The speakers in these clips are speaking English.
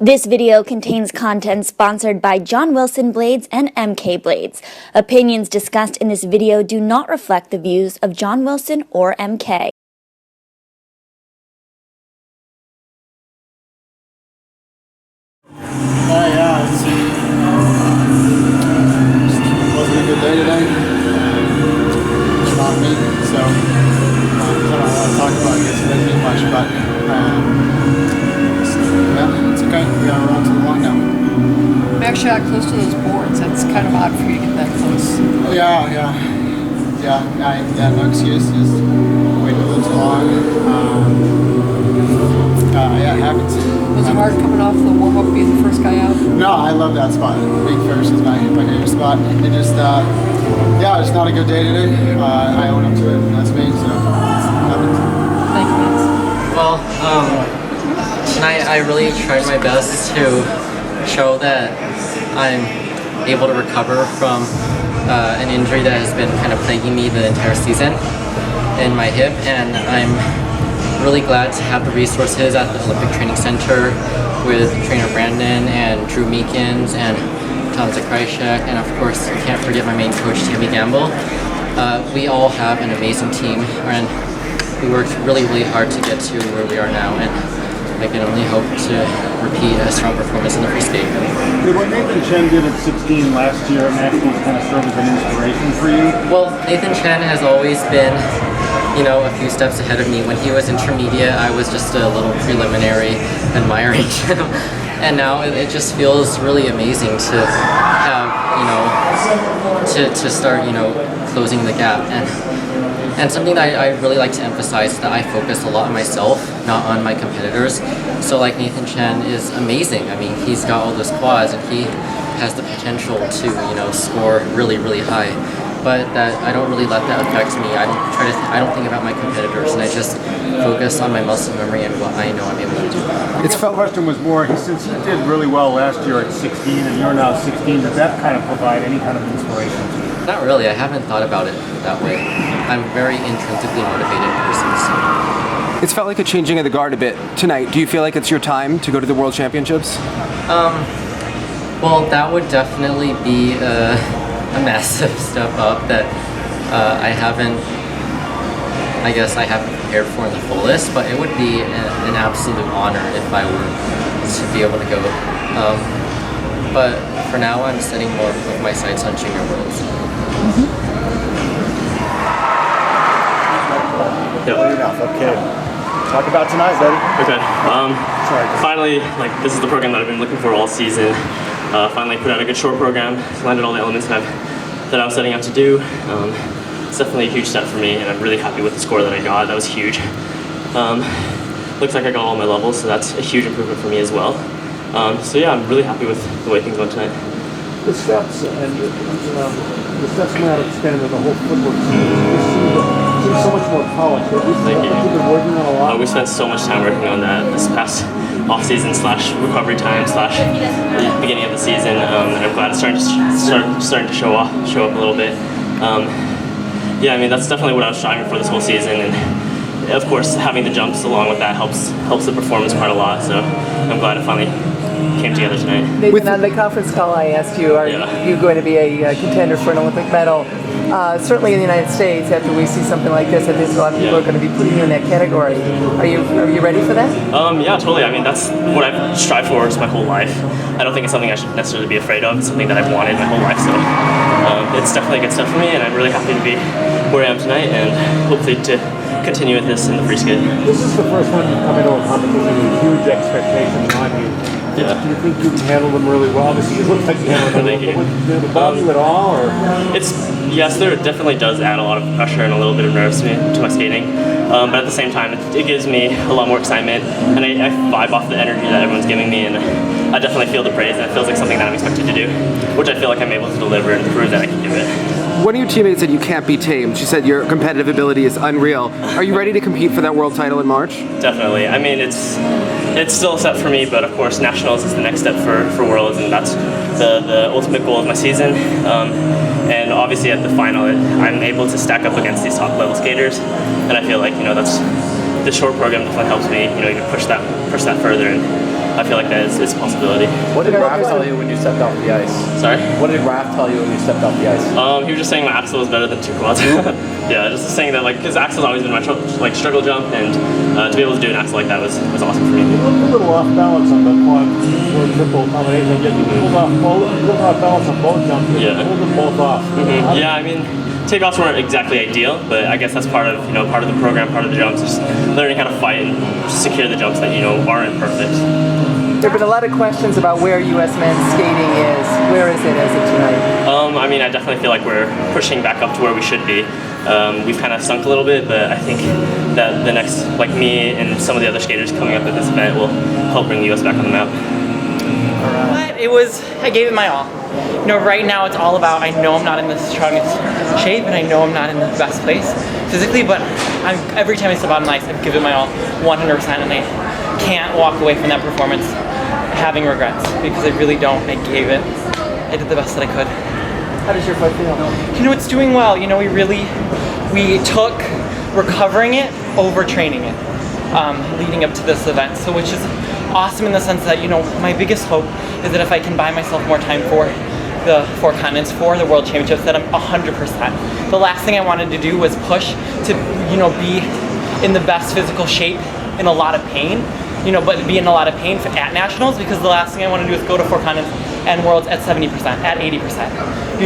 This video contains content sponsored by John Wilson Blades and MK Blades. Opinions discussed in this video do not reflect the views of John Wilson or MK. Yeah, it wasn't a good day today. It's not me, so I don't know what to talk about. I guess it doesn't mean much, but yeah, it's okay. We gotta run to the line now. We actually got close to those boards. That's kind of odd for you to get that close. No excuse. Just waiting a little too long. Yeah, it happens. Was it hard coming off the warm-up, being the first guy out? No, I love that spot. Being first is my favorite spot. It just, it's not a good day today. I own up to it, and that's me, so it happens. Thank you, Vince. Well, tonight I really tried my best to show that I'm able to recover from an injury that has been kind of plaguing me the entire season in my hip, and I'm really glad to have the resources at the Olympic Training Center with trainer Brandon and Drew Meekins and Tom Zakrajshek, and of course you can't forget my main coach Tammy Gamble. We all have an amazing team, and we worked really hard to get to where we are now, and I can only hope to repeat a strong performance in the free skate. Did what Nathan Chen did at 16 last year at Nationals kind of serve as an inspiration for you? Well, Nathan Chen has always been, a few steps ahead of me. When he was intermediate, I was just a little preliminary admiring him. And now it just feels really amazing to have, to start, closing the gap. And something that I really like to emphasize is that I focus a lot on myself, not on my competitors. So like Nathan Chen is amazing. I mean, he's got all those quads and he has the potential to, score really high. But that I don't really let that affect me. I don't think about my competitors, and I just focus on my muscle memory and what I know I'm able to do. It's felt question was more, since you did really well last year at 16 and you're now 16, does that kind of provide any kind of inspiration to you? Not really. I haven't thought about it that way. I'm a very intrinsically motivated person. So. It's felt like a changing of the guard a bit tonight. Do you feel like it's your time to go to the World Championships? Well, that would definitely be a massive step up that I haven't prepared for in the fullest, but it would be an absolute honor if I were to be able to go. But for now, I'm setting more of my sights on Junior Worlds. Okay. Talk about tonight, buddy. Okay. Finally, this is the program that I've been looking for all season. Finally put out a good short program, landed all the elements that I was setting out to do. It's definitely a huge step for me, and I'm really happy with the score that I got. That was huge. Looks like I got all my levels, so that's a huge improvement for me as well. So yeah, I'm really happy with the way things went tonight. The steps and the steps coming out of expanding with the whole footwork seems so much more polished. Thank you. You've been working on a lot. We spent so much time working on that this past off-season / recovery time / the beginning of the season, and I'm glad it's starting to show up a little bit. Yeah, I mean that's definitely what I was striving for this whole season, and of course having the jumps along with that helps the performance quite a lot. So I'm glad it finally came together tonight. Nathan, on the conference call I asked you, are you going to be a contender for an Olympic medal? Certainly in the United States, after we see something like this, I think a lot of people are going to be putting you in that category. Are you ready for that? Yeah, totally. I mean, that's what I've strived for my whole life. I don't think it's something I should necessarily be afraid of. It's something that I've wanted my whole life. So it's definitely a good step for me, and I'm really happy to be where I am tonight, and hopefully to continue with this in the free skate. This is the first one you've come into a competition with huge expectations on you. Yeah. Do you think you can handle them really well? Obviously, it looks like you handle them really well. Did it bother you at all? Or? Yes, there definitely does add a lot of pressure and a little bit of nerves to my skating. But at the same time, it gives me a lot more excitement, and I vibe off the energy that everyone's giving me, and I definitely feel the praise, and it feels like something that I'm expected to do, which I feel like I'm able to deliver and prove that I can give it. One of your teammates said you can't be tamed. She said your competitive ability is unreal. Are you ready to compete for that world title in March? Definitely. I mean, it's still a step for me, but of course Nationals is the next step for Worlds, and that's the ultimate goal of my season. And obviously at the final, I'm able to stack up against these top level skaters, and I feel like that's the short program definitely helps me even push that further. And I feel like that is a possibility. What did Raph tell you when you stepped off the ice? Sorry? What did Raph tell you when you stepped off the ice? He was just saying my axle is better than 2 quads. Yeah, just saying that, like, because axle's always been my struggle jump, and to be able to do an axle like that was awesome for me. You looked a little off balance on the quad or triple combination. You pulled off balance on both jumps. You pulled them both off. Yeah, I mean, takeoffs weren't exactly ideal, but I guess that's part of the program, part of the jumps, just learning how to fight and secure the jumps that aren't perfect. There have been a lot of questions about where U.S. men's skating is. Where is it as of tonight? I mean, I definitely feel like we're pushing back up to where we should be. We've kind of sunk a little bit, but I think that the next, like me and some of the other skaters coming up at this event will help bring the U.S. back on the map. But I gave it my all. Right now it's all about, I know I'm not in the strongest shape and I know I'm not in the best place physically, but every time I step out on ice, I give it my all 100%, and I can't walk away from that performance having regrets, because I really don't. I did the best that I could. How does your foot feel? It's doing well. We took recovering it over training it leading up to this event, so which is awesome in the sense that, my biggest hope is that if I can buy myself more time for the 4 continents, for the World Championships, that I'm 100%. The last thing I wanted to do was push to, be in the best physical shape in a lot of pain, but be in a lot of pain at nationals, because the last thing I want to do is go to 4 continents and worlds at 70%, at 80%.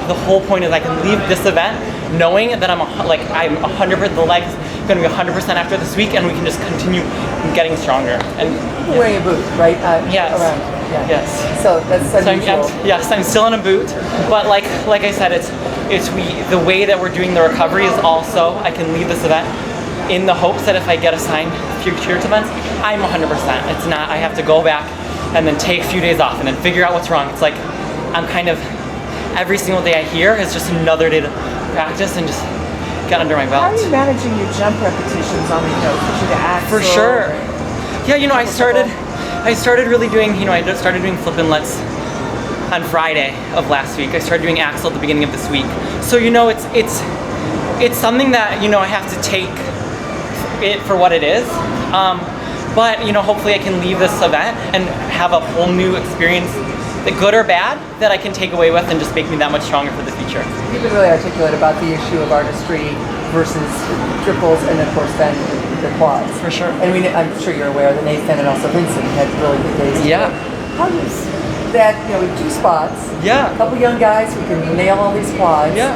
The whole point is I can leave this event knowing that I'm 100%, the leg's going to be 100% after this week, and we can just continue getting stronger. And you're wearing a boot, right? Yes. Yeah. Yes. So that's unusual. I'm still in a boot, but like I said, the way that we're doing the recovery is also, I can leave this event in the hopes that if I get assigned future events, I'm 100%. It's not, I have to go back and then take a few days off and then figure out what's wrong. It's like, I'm kind of, every single day I hear is just another day to practice and just get under my belt. How are you managing your jump repetitions on the especially the axle? For sure. Yeah, I started really doing, I started doing flip inlets on Friday of last week. I started doing axle at the beginning of this week. So, it's something that, I have to take it for what it is. But, hopefully I can leave this event and have a whole new experience, good or bad, that I can take away with and just make me that much stronger for the future. You've been really articulate about the issue of artistry versus triples, and of course then the quads. For sure. And I'm sure you're aware that Nathan and also Vincent had really good days. Yeah. How does that, with 2 spots, yeah, a couple young guys who can nail all these quads, yeah.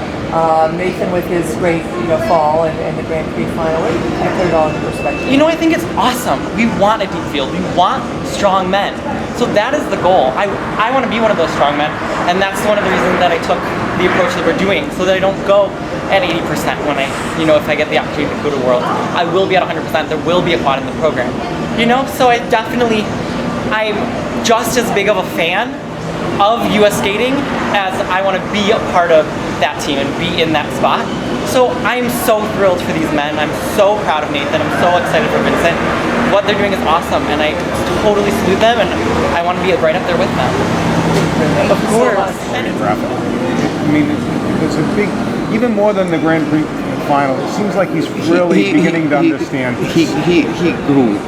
Nathan with his great fall and the Grand Prix final, what do you kind of put it all into perspective? I think it's awesome. We want a deep field. We want strong men. So that is the goal. I want to be one of those strong men, and that's one of the reasons that I took the approach that we're doing, so that I don't go at 80% when if I get the opportunity to go to Worlds. I will be at 100%. There will be a quad in the program. So I'm just as big of a fan of U.S. skating as I want to be a part of that team and be in that spot. So I'm so thrilled for these men. I'm so proud of Nathan. I'm so excited for Vincent. What they're doing is awesome, and I totally salute them, and I want to be right up there with them. Of course. I mean, it's a big, even more than the Grand Prix final. It seems like he's really beginning to understand. He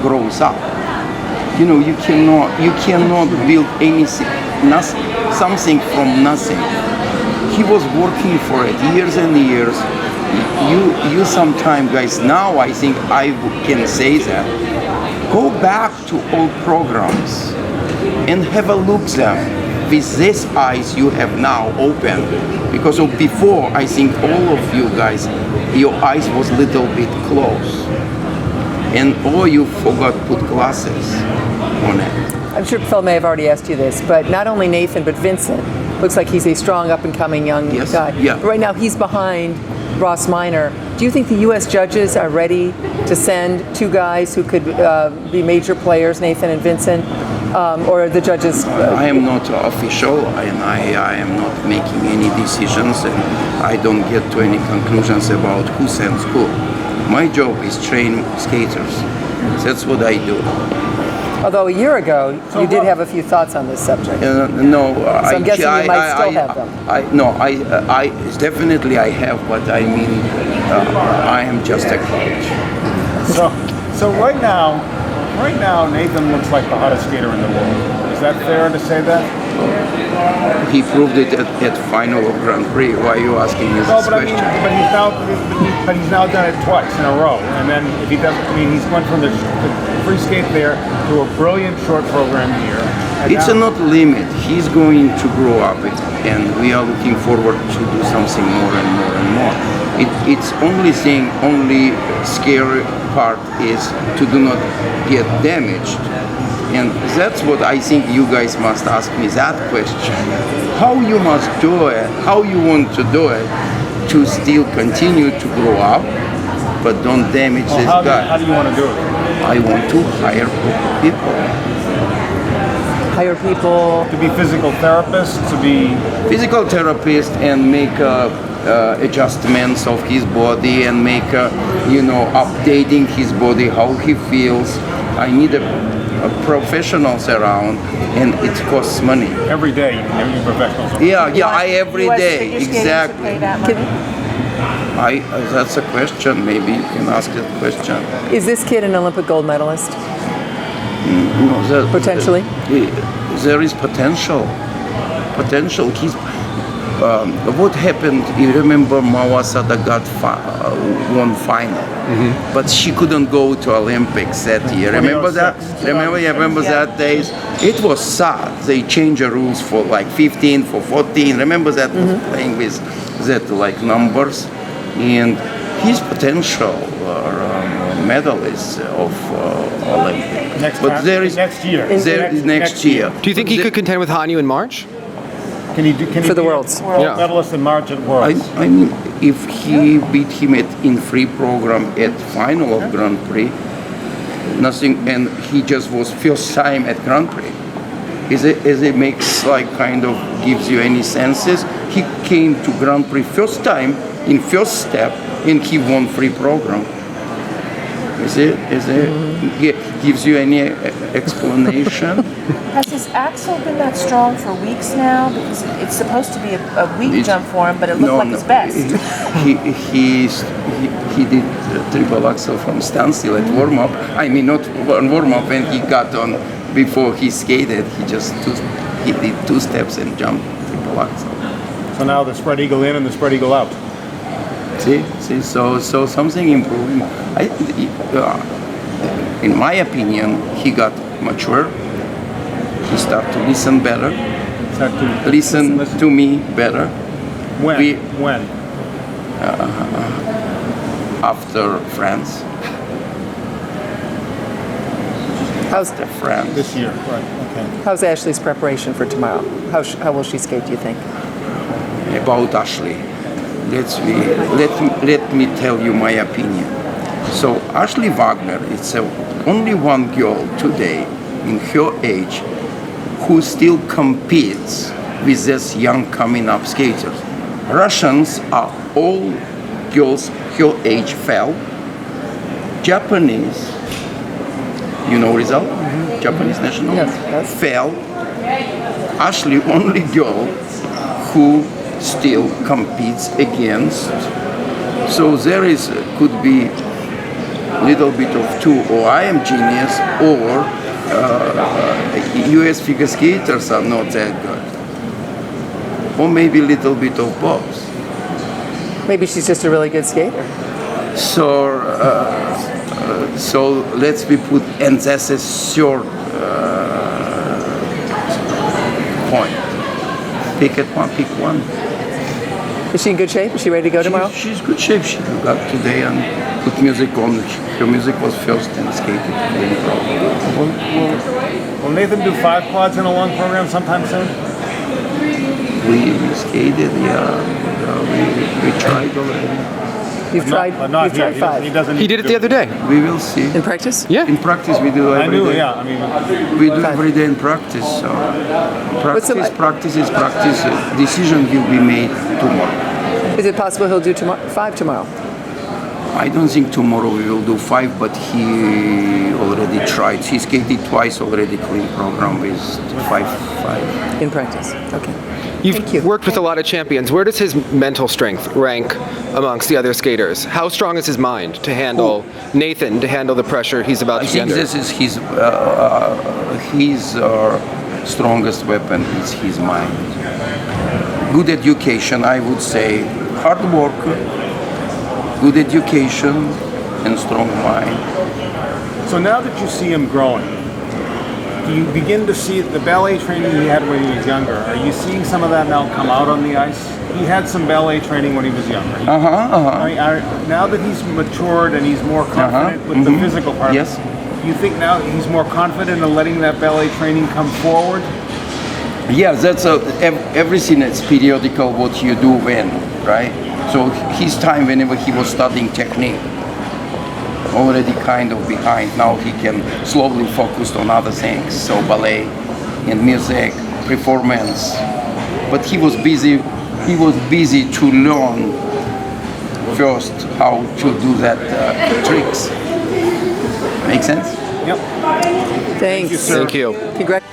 grows up. You cannot build anything, something from nothing. He was working for it years and years. You sometime, guys, now I think I can say that. Go back to old programs and have a look them with this eyes you have now open. Because before, I think all of you guys, your eyes was little bit closed. And or you forgot put glasses on it. I'm sure Phil may have already asked you this, but not only Nathan, but Vincent looks like he's a strong up-and-coming young guy. Yeah. But right now he's behind Ross Minor. Do you think the U.S. judges are ready to send 2 guys who could be major players, Nathan and Vincent, or are the judges? I am not official, and I am not making any decisions, and I don't get to any conclusions about who sends who. My job is train skaters. That's what I do. Although a year ago, you did have a few thoughts on this subject. No, so I'm guessing you might still have them. I definitely I have, but I mean, I am just a coach. So right now, Right now, Nathan looks like the hottest skater in the world. Is that fair to say that? He proved it at final of Grand Prix. Why are you asking me No, this but I mean, question? but he's now done it twice in a row. And then if he doesn't, I mean, he's went from the free skate there to a brilliant short program here. And It's now- not limit. He's going to grow up, and we are looking forward to do something more and more and more. It's only scary part is to do not get damaged. And that's what I think you guys must ask me that question. How you must do it, how you want to do it to still continue to grow up, but don't damage Well, this how guy. do you want to do it? I want to hire people. Hire people. To be physical therapists, to be Physical therapist and make adjustments of his body and make updating his body, how he feels. I need a professionals around, and it costs money. every day. Every professionals. Every US day, figure skaters to exactly. pay that money? That's a question. Maybe you can ask that question. Is this kid an Olympic gold medalist? No, Potentially? There is potential. He's. What happened? You remember Mawasada won final, but she couldn't go to Olympics that year. Remember that? Remember that days? It was sad. They changed the rules for like 15, for 14. Remember that playing with that like numbers, and his potential medalist of Olympic. Next year. Next year. Do you think he could contend with Hanyu in March? Can he For the be Worlds. a World Yeah. medalist in March at Worlds? I mean, if he beat him in free program at final of Grand Prix, nothing, and he just was first time at Grand Prix. Is it makes like kind of gives you any senses? He came to Grand Prix first time in first step, and he won free program. Is it gives you any explanation? Has his axle been that strong for weeks now? Because it's supposed to be a weak jump for him, but it looked like his best. He did triple axel from standstill at warm up. I mean, not warm up when he got on before he skated. He did 2 steps and jumped triple axel. So now the spread eagle in and the spread eagle out. See, so something improving. In my opinion, he got mature. He started to listen better. Listen to me better. When? After France. How's France this year? Right. Okay. How's Ashley's preparation for tomorrow? How will she skate? Do you think? About Ashley, let me tell you my opinion. So Ashley Wagner is only one girl today in her age who still competes with these young coming up skaters. Russians are all girls her age fell. Japanese, result? Japanese national fell. Ashley only girl who still competes against. So there could be little bit of two, or I am genius, or US figure skaters are not that good, or maybe a little bit of both. Maybe she's just a really good skater. So let's be put, and that's a short point. Pick one. Is she in good shape? Is she ready to go tomorrow? She's good shape. She got today and put music on. Her music was first and skated. Will Nathan do 5 quads in a long program sometime soon? We skated, we tried already. You've tried 5. He did it the other day. We will see. In practice? Yeah. In practice we do every day. We do every day in practice. So practice. Decision will be made tomorrow. Is it possible he'll do 5 tomorrow? I don't think tomorrow we will do 5, but he already tried. He skated twice already clean program with 5-5. In practice. Okay. You've worked with a lot of champions. Where does his mental strength rank amongst the other skaters? How strong is his mind to handle Nathan, to handle the pressure he's about to be under? I think this is his strongest weapon is his mind. Good education, I would say. Hard work, good education, and strong mind. So now that you see him growing, do you begin to see the ballet training he had when he was younger? Are you seeing some of that now come out on the ice? He had some ballet training when he was younger. Now that he's matured and he's more confident with the physical part, yes. Do you think now he's more confident in letting that ballet training come forward? Yeah, that's everything is periodical what you do when, right? So his time whenever he was studying technique, already kind of behind. Now he can slowly focus on other things, so ballet and music, performance. But he was busy to learn first how to do that tricks. Make sense? Yep. Thanks. Thank you. Congrats.